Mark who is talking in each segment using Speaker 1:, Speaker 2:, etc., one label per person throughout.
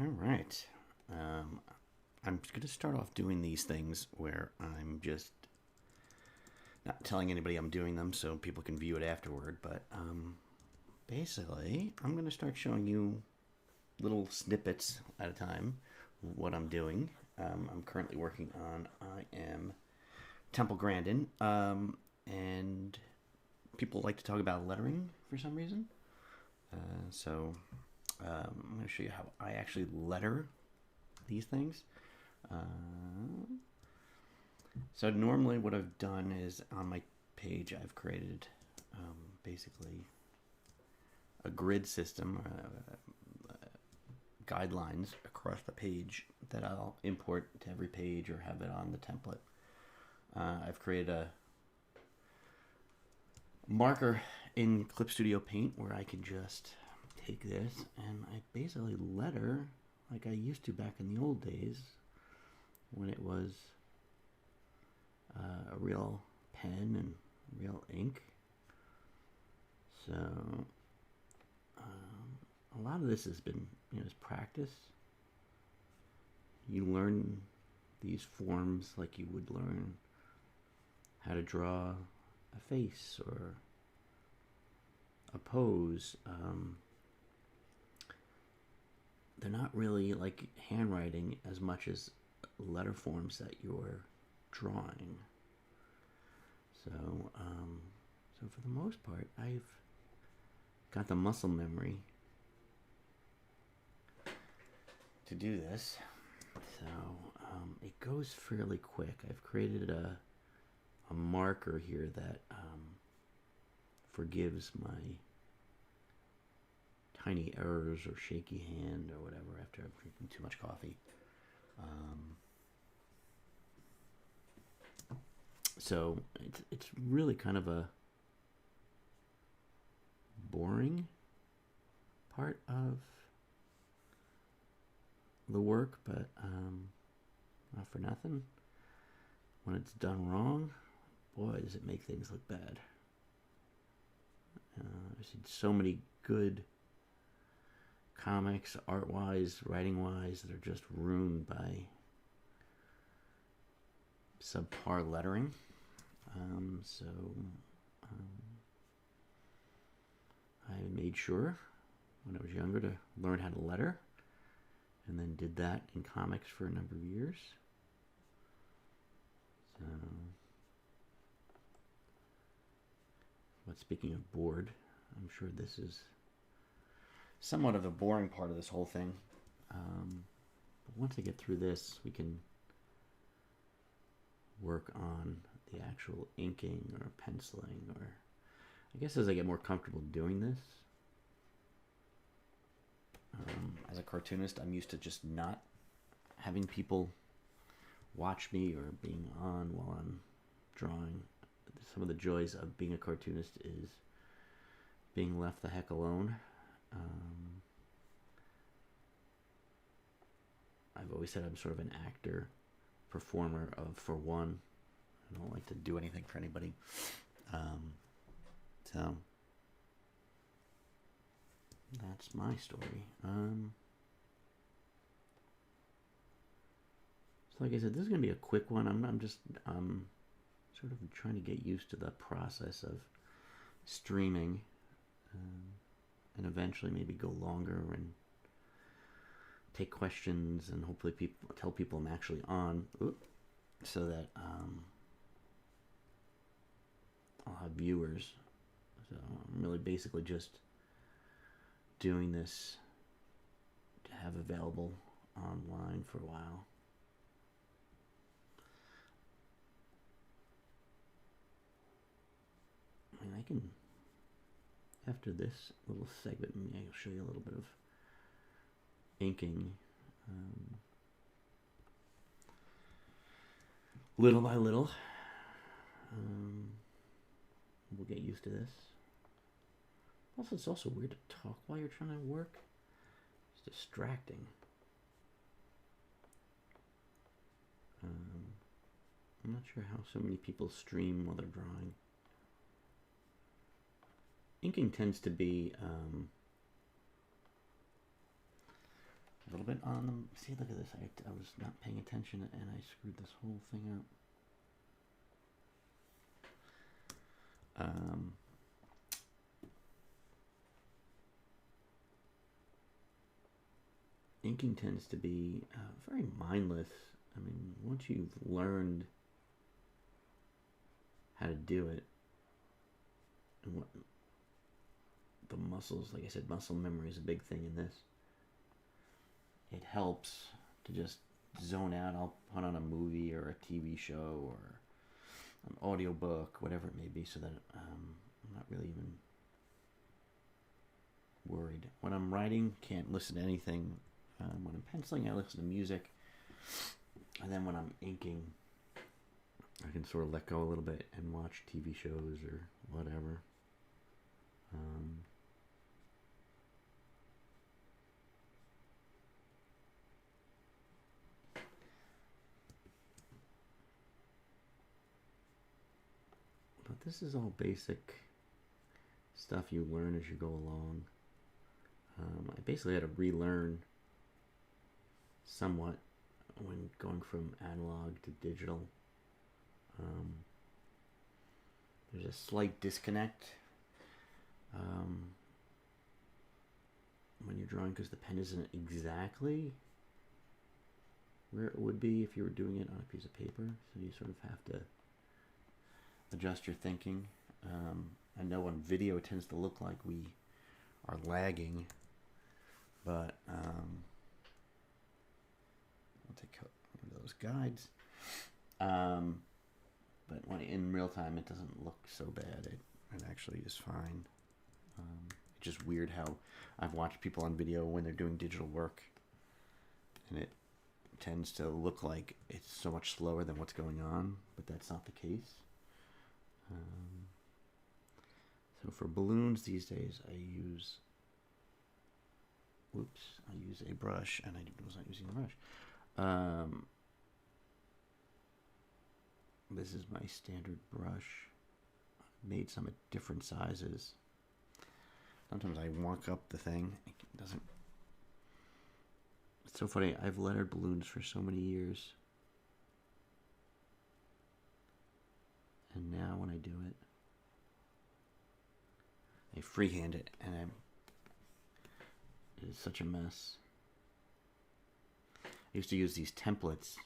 Speaker 1: All right. I'm going to start off doing these things where I'm just not telling anybody I'm doing them so people can view it afterward. But basically, I'm going to start showing you little snippets at a time what I'm doing. I'm currently working on I am Temple Grandin, and people like to talk about lettering for some reason. I'm going to show you how I actually letter these things. So normally what I've done is on my page I've created basically a grid system, guidelines across the page that I'll import to every page or have it on the template. I've created a marker in Clip Studio Paint where I can just take this and I basically letter like I used to back in the old days when it was a real pen and real ink. So a lot of this has been, is practice. You learn these forms like you would learn how to draw a face or a pose. They're not really like handwriting as much as letter forms that you're drawing. So for the most part, I've got the muscle memory to do this. So it goes fairly quick. I've created a marker here that forgives my tiny errors or shaky hand or whatever after I'm drinking too much coffee. So it's really kind of a boring part of the work, but not for nothing. When it's done wrong, boy, does it make things look bad. I've seen so many good comics, art-wise, writing-wise, that are just ruined by subpar lettering. I made sure when I was younger to learn how to letter, and then did that in comics for a number of years. So, but speaking of bored, I'm sure this is somewhat of a boring part of this whole thing. But once I get through this, we can work on the actual inking or penciling, or I guess as I get more comfortable doing this. As a cartoonist, I'm used to just not having people watch me or being on while I'm drawing. Some of the joys of being a cartoonist is being left the heck alone. I've always said I'm sort of an actor, performer of for one. I don't like to do anything for anybody. So that's my story. So like I said, this is going to be a quick one. I'm just sort of trying to get used to the process of streaming, and eventually maybe go longer and take questions and hopefully tell people I'm actually on, so that I'll have viewers. So I'm really basically just doing this to have available online for a while. I mean, I can, after this little segment, maybe I'll show you a little bit of inking. Little by little, we'll get used to this. Also, it's also weird to talk while you're trying to work. It's distracting. I'm not sure how so many people stream while they're drawing. Inking tends to be a little bit on them. See, look at this. I was not paying attention and I screwed this whole thing up. Inking tends to be very mindless. I mean, once you've learned how to do it, and what the muscles, like I said, muscle memory is a big thing in this. It helps to just zone out. I'll put on a movie or a TV show or an audiobook, whatever it may be, so that I'm not really even worried. When I'm writing, can't listen to anything. When I'm penciling, I listen to music. And then when I'm inking, I can sort of let go a little bit and watch TV shows or whatever. But this is all basic stuff you learn as you go along. I basically had to relearn somewhat when going from analog to digital. There's a slight disconnect when you're drawing because the pen isn't exactly where it would be if you were doing it on a piece of paper. So you sort of have to adjust your thinking. I know on video it tends to look like we are lagging, but I'll take one of those guides. But when in real time, it doesn't look so bad. It actually is fine. It's just weird how I've watched people on video when they're doing digital work, and it tends to look like it's so much slower than what's going on, but that's not the case. So for balloons these days, I use a brush, and I was not using the brush. This is my standard brush. I made some at different sizes. Sometimes I walk up the thing. It doesn't. It's so funny. I've lettered balloons for so many years. And now when I do it, I freehand it, and it is such a mess. I used to use these templates,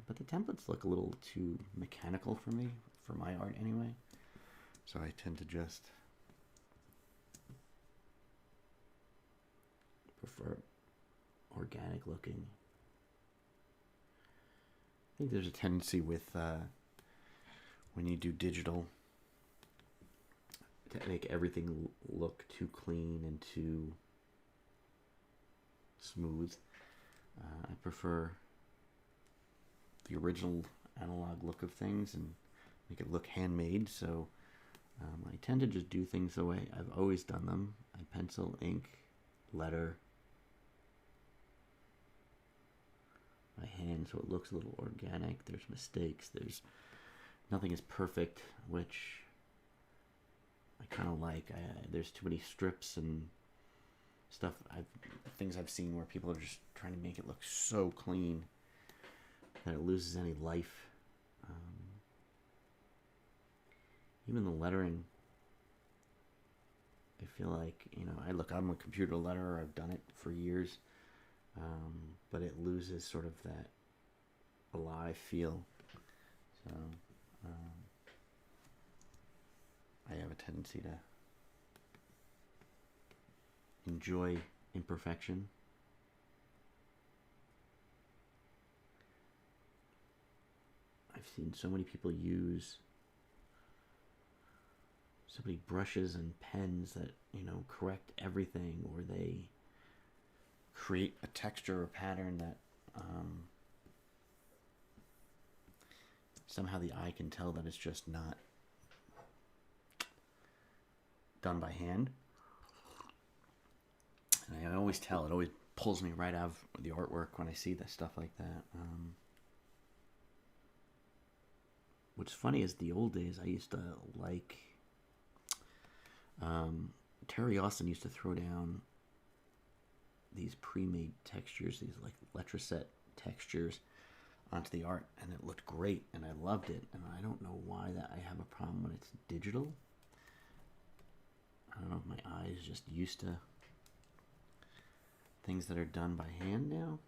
Speaker 1: but the templates look a little too mechanical for me, for my art anyway. So I tend to just prefer organic looking. I think there's a tendency with when you do digital to make everything look too clean and too smooth. I prefer the original analog look of things and make it look handmade. So I tend to just do things the way I've always done them. I pencil, ink, letter by hand, so it looks a little organic. There's mistakes. Nothing is perfect, which I kind of like. There's too many strips and stuff. Things I've seen where people are just trying to make it look so clean that it loses any life. Even the lettering, I feel like, I'm a computer letterer. I've done it for years, but it loses sort of that alive feel. So I have a tendency to enjoy imperfection. I've seen so many people use so many brushes and pens that, correct everything, or they create a texture or pattern that somehow the eye can tell that it's just not done by hand. And I always tell, it always pulls me right out of the artwork when I see that stuff like that. What's funny is the old days I used to like, Terry Austin used to throw down these pre-made textures, these like Letraset textures onto the art, and it looked great, and I loved it. And I don't know why that I have a problem when it's digital. I don't know if my eye is just used to things that are done by hand now.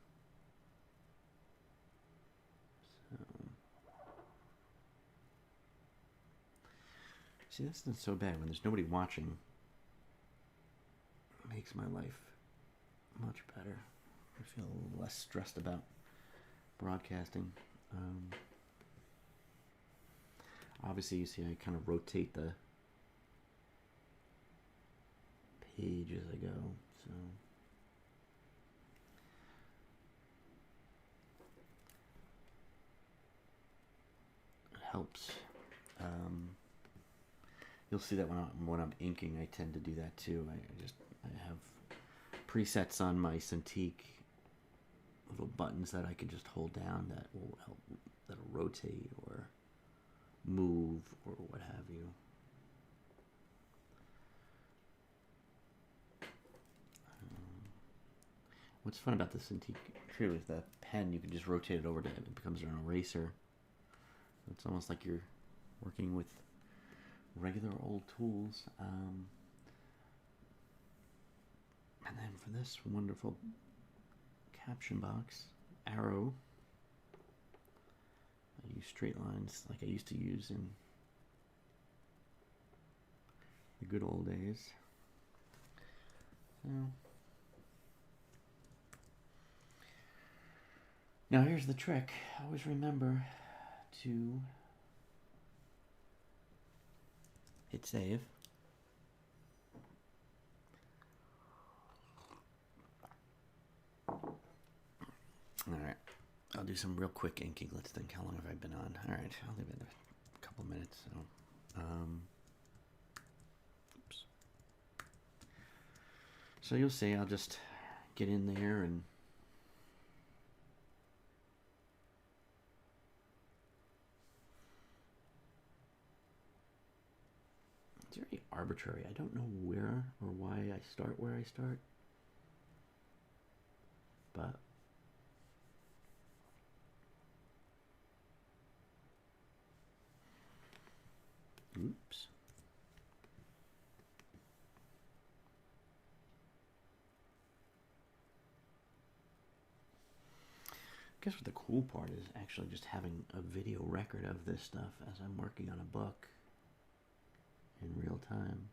Speaker 1: So, see, that's not so bad when there's nobody watching. It makes my life much better. I feel a little less stressed about broadcasting. Obviously, you see I kind of rotate the page as I go, so it helps. You'll see that when I'm inking, I tend to do that too. I have presets on my Cintiq, little buttons that I can just hold down that will help, that'll rotate or move or what have you. What's fun about the Cintiq, clearly with the pen, you can just rotate it over to it becomes an eraser. It's almost like you're working with regular old tools. And then for this wonderful caption box, Arrow, I use straight lines like I used to use in the good old days. So now here's the trick. Always remember to hit save. Alright, I'll do some real quick inking. Let's think, how long have I been on? Alright, I'll leave it a couple minutes. So, oops. So you'll see, I'll just get in there and it's very arbitrary. I don't know where or why I start where I start, but oops. I guess what the cool part is actually just having a video record of this stuff as I'm working on a book in real time.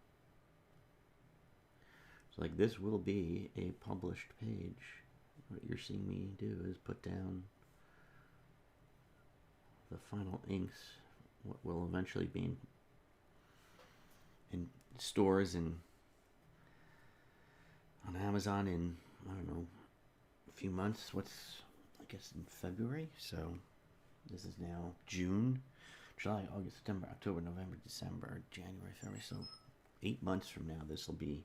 Speaker 1: So like this will be a published page. What you're seeing me do is put down the final inks, what will eventually be in stores and on Amazon in, I don't know, a few months. I guess in February. So this is now June, July, August, September, October, November, December, January, February. So 8 months from now, this will be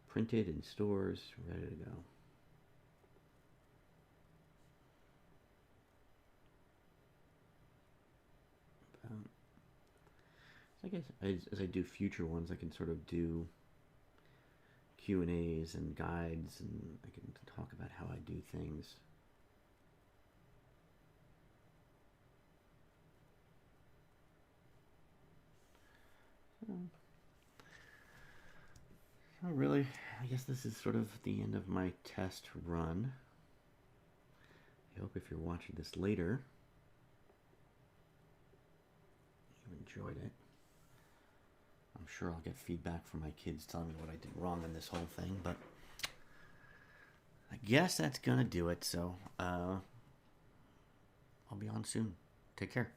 Speaker 1: printed in stores, ready to go. So I guess as I do future ones, I can sort of do Q&As and guides, and I can talk about how I do things. So really, I guess this is sort of the end of my test run. I hope if you're watching this later, you enjoyed it. I'm sure I'll get feedback from my kids telling me what I did wrong in this whole thing, but I guess that's gonna do it. So I'll be on soon. Take care.